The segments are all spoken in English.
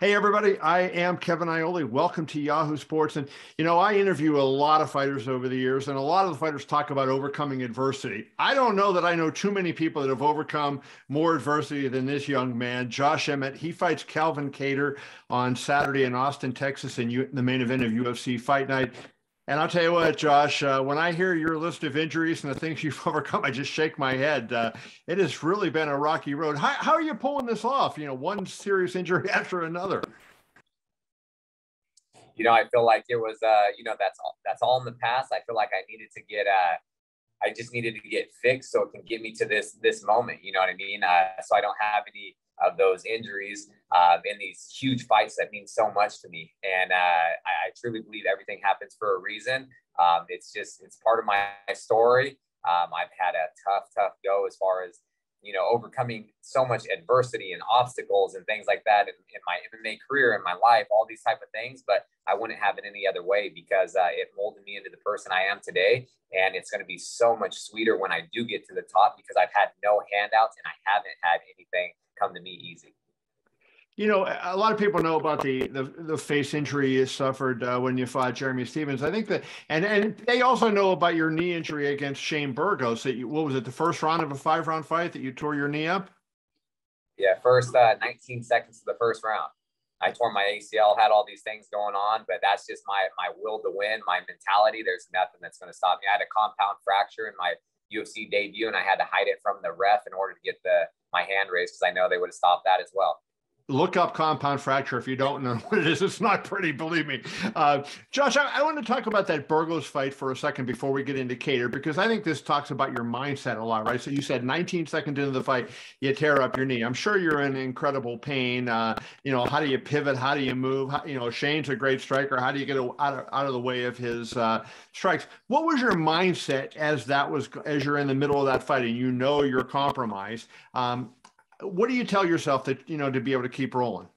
Hey, everybody, I am Kevin Iole. Welcome to Yahoo Sports. And, I interview a lot of fighters over the years, and a lot of the fighters talk about overcoming adversity. I don't know that I know too many people that have overcome more adversity than this young man, Josh Emmett. He fights Calvin Kattar on Saturday in Austin, Texas, in the main event of UFC Fight Night. And I'll tell you what, Josh, when I hear your list of injuries and the things you've overcome, I just shake my head. It has really been a rocky road. How are you pulling this off? One serious injury after another. I feel like it was, that's all in the past. I feel like I just needed to get fixed so it can get me to this moment. You know what I mean? So I don't have any of those injuries in these huge fights that mean so much to me. And I truly believe everything happens for a reason. It's part of my story. I've had a tough go as far as, overcoming so much adversity and obstacles and things like that in my MMA career, in my life, all these type of things. But I wouldn't have it any other way because it molded me into the person I am today. And it's going to be so much sweeter when I do get to the top because I've had no handouts and I haven't had anything come to me easy. A lot of people know about the face injury you suffered when you fought Jeremy Stephens. I think that, and they also know about your knee injury against Shane Burgos. What was it, the first round of a 5-round fight that you tore your knee up? Yeah, first 19 seconds of the first round. I tore my ACL, had all these things going on, but that's just my will to win, my mentality. There's nothing that's going to stop me. I had a compound fracture in my UFC debut, and I had to hide it from the ref in order to get my hand raised because I know they would have stopped that as well. Look up compound fracture if you don't know what it is. It's not pretty, believe me. Josh, I want to talk about that Burgos fight for a second before we get into Kattar, because I think this talks about your mindset a lot, right? So you said 19 seconds into the fight, you tear up your knee. I'm sure you're in incredible pain. How do you pivot? How do you move? Shane's a great striker. How do you get out of the way of his strikes? What was your mindset as you're in the middle of that fight and you're compromised? What do you tell yourself that, to be able to keep rolling?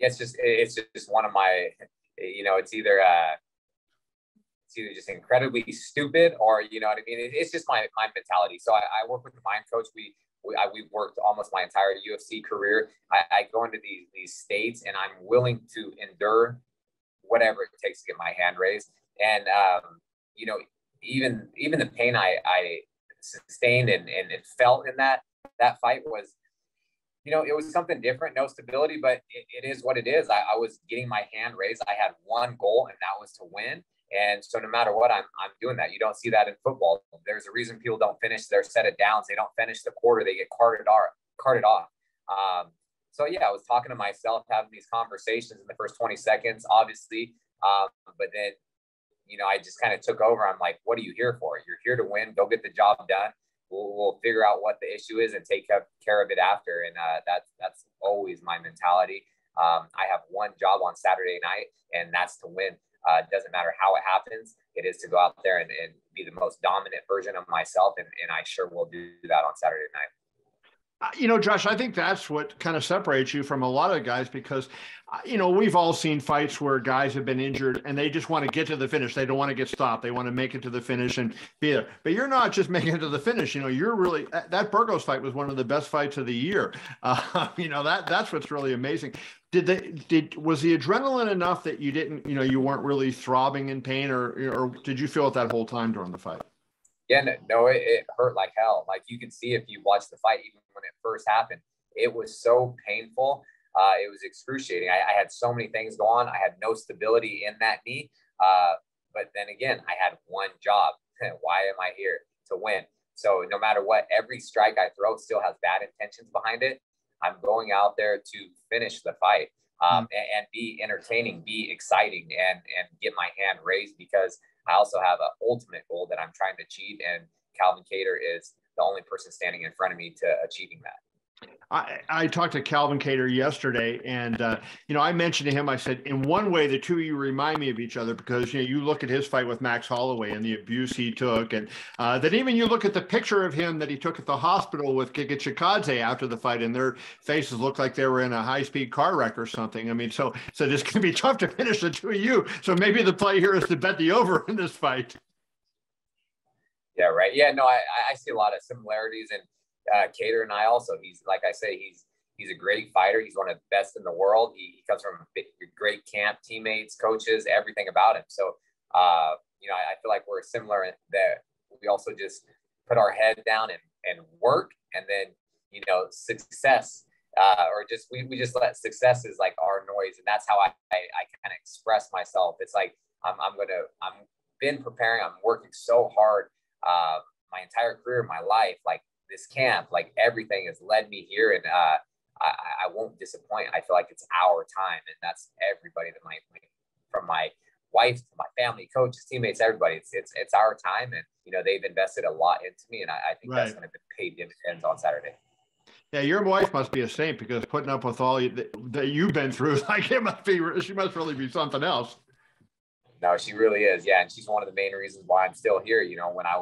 Yeah, it's just one of my, it's either just incredibly stupid or, you know what I mean? It's just my mentality. So I work with the mind coach. We've worked almost my entire UFC career. I go into these states and I'm willing to endure whatever it takes to get my hand raised. And, even the pain I sustained and felt in that fight was, it was something different, no stability, but it is what it is. I was getting my hand raised. I had one goal, and that was to win. And so no matter what, I'm doing that. You don't see that in football. There's a reason people don't finish their set of downs. They don't finish the quarter. They get carted off. So yeah, I was talking to myself, having these conversations in the first 20 seconds, obviously. But then, I just kind of took over. I'm like, what are you here for? You're here to win. Go get the job done. We'll figure out what the issue is and take care of it after. And that's always my mentality. I have one job on Saturday night, and that's to win. It doesn't matter how it happens. It is to go out there and be the most dominant version of myself. And I sure will do that on Saturday night. Josh, I think that's what kind of separates you from a lot of guys because, we've all seen fights where guys have been injured and they just want to get to the finish. They don't want to get stopped. They want to make it to the finish and be there. But you're not just making it to the finish. You're really, that Burgos fight was one of the best fights of the year. That's what's really amazing. Was the adrenaline enough that you didn't, you weren't really throbbing in pain or did you feel it that whole time during the fight? Yeah, no, it hurt like hell. Like you can see if you watch the fight, even when it first happened, it was so painful. It was excruciating. I had so many things go on. I had no stability in that knee. But then again, I had one job. Why am I here? To win. So no matter what, every strike I throw still has bad intentions behind it. I'm going out there to finish the fight and be entertaining, be exciting, and get my hand raised because I also have an ultimate goal that I'm trying to achieve, and Calvin Kattar is the only person standing in front of me to achieving that. I talked to Calvin Kattar yesterday, and I mentioned to him, I said, in one way, the two of you remind me of each other because you look at his fight with Max Holloway and the abuse he took, and then even you look at the picture of him that he took at the hospital with Giga Chikadze after the fight, and their faces looked like they were in a high-speed car wreck or something. I mean, so this can be tough to finish the two of you. So maybe the play here is to bet the over in this fight. Yeah, right. Yeah, no, I see a lot of similarities, and Kattar and I also, he's, like I say, He's a great fighter. He's one of the best in the world. He comes from a great camp, teammates, coaches, everything about him. So, you know, I feel like we're similar in that we also just put our head down and work, and then, you know, success, or just, we just let success is like our noise. And that's how I kind of express myself. It's like, I'm been preparing. I'm working so hard, my entire career, my life, like this camp, like everything has led me here. And, I won't disappoint. I feel like it's our time, and that's everybody that from my wife to my family, coaches, teammates, everybody. It's our time, and you know they've invested a lot into me, and I think that's going to pay dividends on Saturday. Yeah, your wife must be a saint, because putting up with all that you've been through, like she must really be something else. No, she really is. Yeah, and she's one of the main reasons why I'm still here. You know, when I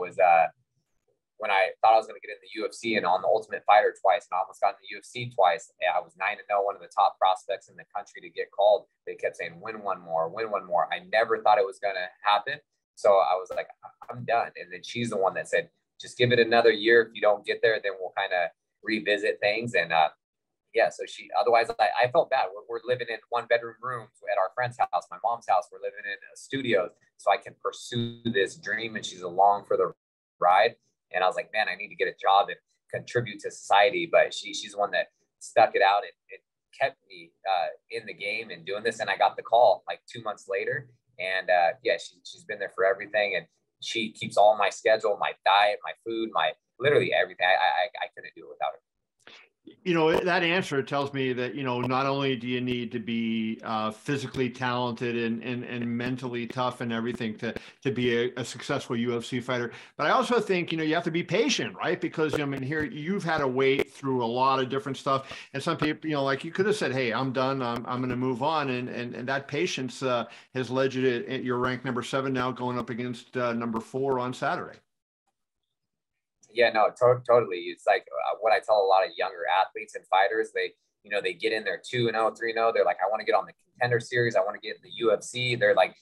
thought I was going to get in the UFC and on the Ultimate Fighter twice, and I almost got in the UFC twice. I was 9-0, one of the top prospects in the country to get called. They kept saying, win one more, win one more. I never thought it was going to happen. So I was like, I'm done. And then she's the one that said, just give it another year. If you don't get there, then we'll kind of revisit things. And yeah, so otherwise I felt bad. We're living in 1-bedroom rooms at our friend's house, my mom's house. We're living in a studio so I can pursue this dream, and she's along for the ride. And I was like, man, I need to get a job and contribute to society. But she's the one that stuck it out and kept me in the game and doing this. And I got the call like 2 months later. And yeah, she's been there for everything. And she keeps all my schedule, my diet, my food, literally everything. I couldn't do it without her. You know, that answer tells me that, you know, not only do you need to be physically talented and mentally tough and everything to be a successful UFC fighter, but I also think, you know, you have to be patient, right? Because, I mean, here you've had to wait through a lot of different stuff. And some people, you know, like you could have said, hey, I'm done. I'm going to move on. And that patience has led you to your rank number 7 now, going up against number 4 on Saturday. Yeah, no, totally. It's like what I tell a lot of younger athletes and fighters. They get in there 2-0, 3-0. They're like, I want to get on the Contender Series. I want to get in the UFC. They're like,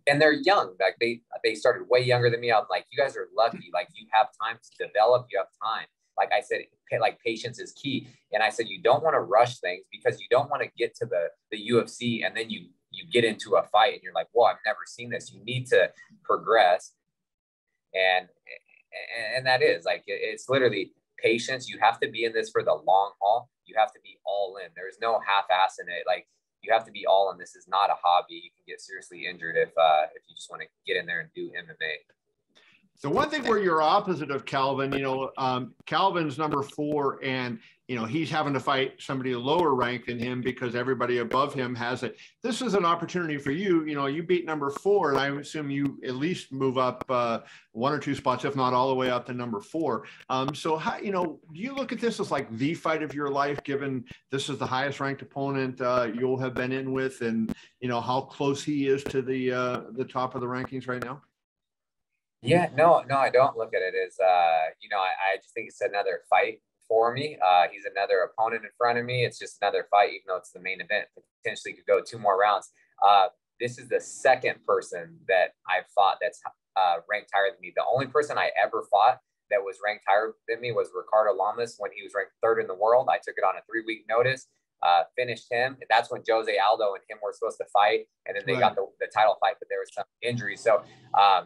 and they're young. Like they started way younger than me. I'm like, you guys are lucky. Like you have time to develop. You have time. Like I said, like patience is key. And I said, you don't want to rush things, because you don't want to get to the UFC and then you get into a fight and you're like, well, I've never seen this. You need to progress. And that is like, it's literally patience. You have to be in this for the long haul. You have to be all in. There's no half-ass in it. Like you have to be all in. This is not a hobby. You can get seriously injured if you just want to get in there and do MMA. So one thing where you're opposite of Calvin, you know, Calvin's number 4, and, you know, he's having to fight somebody lower ranked than him because everybody above him has it. This is an opportunity for you. You know, you beat number 4, and I assume you at least move up 1 or 2 spots, if not all the way up to number 4. So how, you know, do you look at this as like the fight of your life, given this is the highest ranked opponent you'll have been in with, and, you know, how close he is to the top of the rankings right now? Yeah, no, I don't look at it as, you know, I just think it's another fight for me. He's another opponent in front of me. It's just another fight, even though it's the main event. Potentially could go 2 more rounds. This is the second person that I've fought that's ranked higher than me. The only person I ever fought that was ranked higher than me was Ricardo Lamas when he was ranked 3rd in the world. I took it on a 3-week notice. Finished him. And that's when Jose Aldo and him were supposed to fight, and then they got the title fight, but there was some injury. So I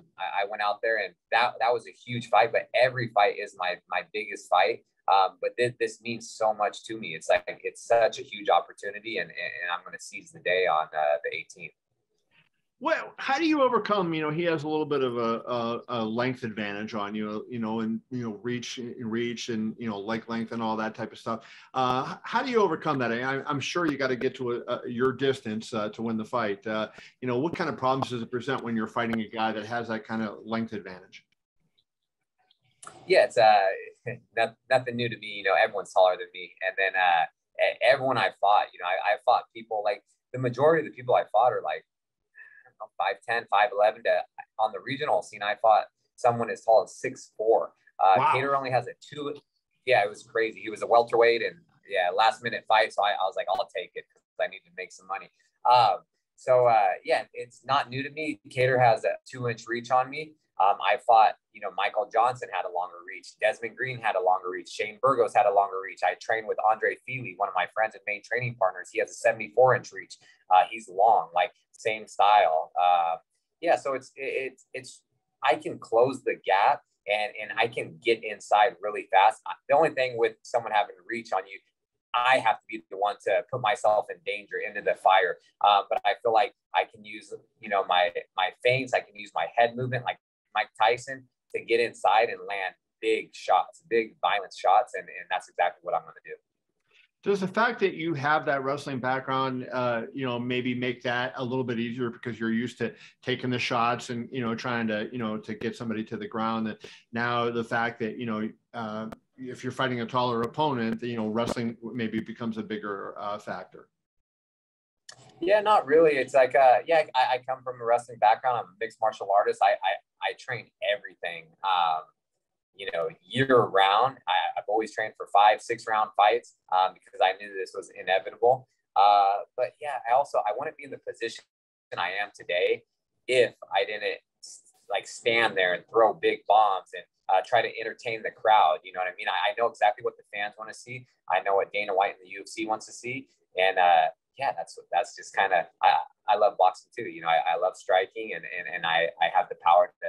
went out there, and that was a huge fight. But every fight is my biggest fight. But this means so much to me. It's like it's such a huge opportunity, and I'm going to seize the day on the 18th. Well, how do you overcome, you know, he has a little bit of a length advantage on you, you know, and, you know, reach and, you know, leg length and all that type of stuff. How do you overcome that? I'm sure you got to get to your distance to win the fight. You know, what kind of problems does it present when you're fighting a guy that has that kind of length advantage? Yeah, it's nothing new to me. You know, everyone's taller than me. And then everyone I fought, you know, I fought people, like the majority of the people I fought are like, 5'10", 5'11". On the regional scene, I fought someone as tall as 6'4". Wow. Kattar only has a 2. Yeah, it was crazy. He was a welterweight, and yeah, last minute fight. So I was like, I'll take it because I need to make some money. Yeah, it's not new to me. Kattar has a 2-inch reach on me. I fought, Michael Johnson had a longer reach. Desmond Green had a longer reach. Shane Burgos had a longer reach. I trained with Andre Feely, one of my friends and main training partners. He has a 74-inch reach. He's long, like same style. So it's I can close the gap and I can get inside really fast. The only thing with someone having reach on you, I have to be the one to put myself in danger into the fire. But I feel like I can use, my feints. I can use my head movement like Mike Tyson to get inside and land big shots, big violent shots. And that's exactly what I'm going to do. Does the fact that you have that wrestling background, maybe make that a little bit easier because you're used to taking the shots and, trying to, to get somebody to the ground? And now the fact that, if you're fighting a taller opponent, wrestling maybe becomes a bigger factor. Yeah, not really. It's like, I come from a wrestling background. I'm a mixed martial artist. I train everything. Year round. I've always trained for 5-6 round fights because I knew this was inevitable. But yeah, I want to be in the position I am today if I didn't like stand there and throw big bombs and try to entertain the crowd. You know what I mean? I know exactly what the fans want to see. I know what Dana White and the UFC wants to see. And that's just kind of, I love boxing too. I love striking and I have the power to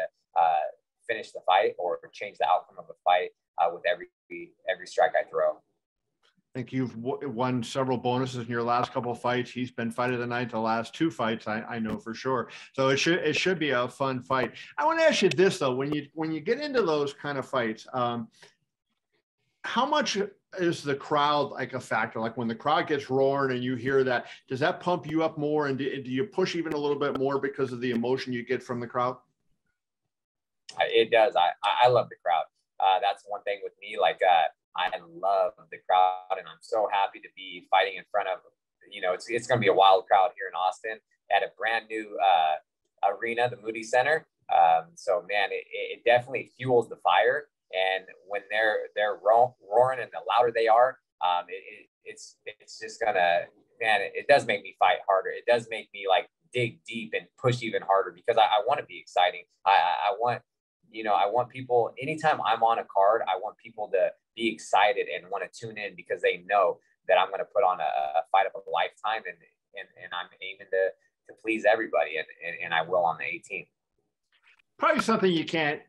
finish the fight or change the outcome of a fight with every strike I throw. I think you've won several bonuses in your last couple of fights. He's been fight of the night the last 2 fights, I know for sure. So it should be a fun fight. I want to ask you this though: when you get into those kind of fights, how much is the crowd like a factor? Like when the crowd gets roaring and you hear that, does that pump you up more? And do you push even a little bit more because of the emotion you get from the crowd? It does. I love the crowd. That's one thing with me. Like, I love the crowd, and I'm so happy to be fighting in front of, it's going to be a wild crowd here in Austin at a brand new arena, the Moody Center. So man, it definitely fuels the fire. And when they're roaring and the louder they are, it's just gonna, man, it does make me fight harder. It does make me like dig deep and push even harder because I want to be exciting. I want people, anytime I'm on a card, I want people to be excited and want to tune in because they know that I'm going to put on a fight of a lifetime and I'm aiming to please everybody and I will on the 18th. Probably something you can't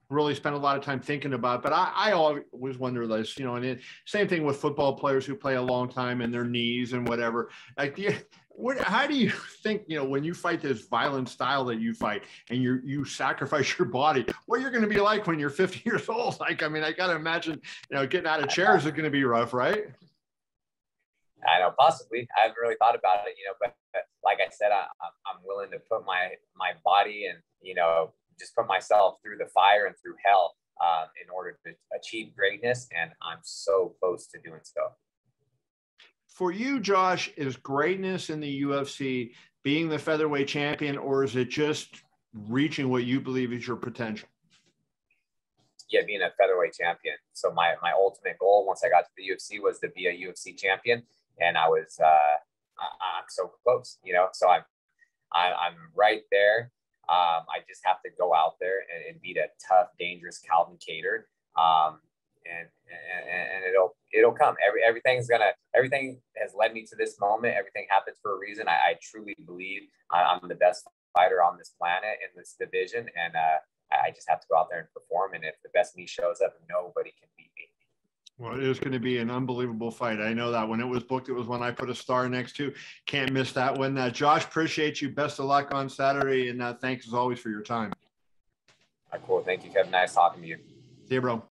really spend a lot of time thinking about, but I always wonder this, and same thing with football players who play a long time and their knees and whatever. Like, how do you think, when you fight this violent style that you fight and you sacrifice your body, what you're going to be like when you're 50 years old? Like, I mean, I got to imagine, getting out of chairs is going to be rough, right? I know, possibly. I haven't really thought about it, but like I said, I'm willing to put my body and, just put myself through the fire and through hell in order to achieve greatness. And I'm so close to doing so. For you, Josh, is greatness in the UFC being the featherweight champion, or is it just reaching what you believe is your potential? Yeah, being a featherweight champion. So my ultimate goal once I got to the UFC was to be a UFC champion. And I was, I'm so close, so I'm right there. I just have to go out there and beat a tough, dangerous Calvin Kattar. And it'll come. Everything has led me to this moment. Everything happens for a reason. I truly believe I'm the best fighter on this planet in this division. And I just have to go out there and perform. And if the best me shows up, nobody can beat me. Well, it is going to be an unbelievable fight. I know that when it was booked, it was one I put a star next to. Can't miss that one. Josh, appreciate you. Best of luck on Saturday. And thanks as always for your time. Cool. Thank you, Kevin. Nice talking to you. See you, bro.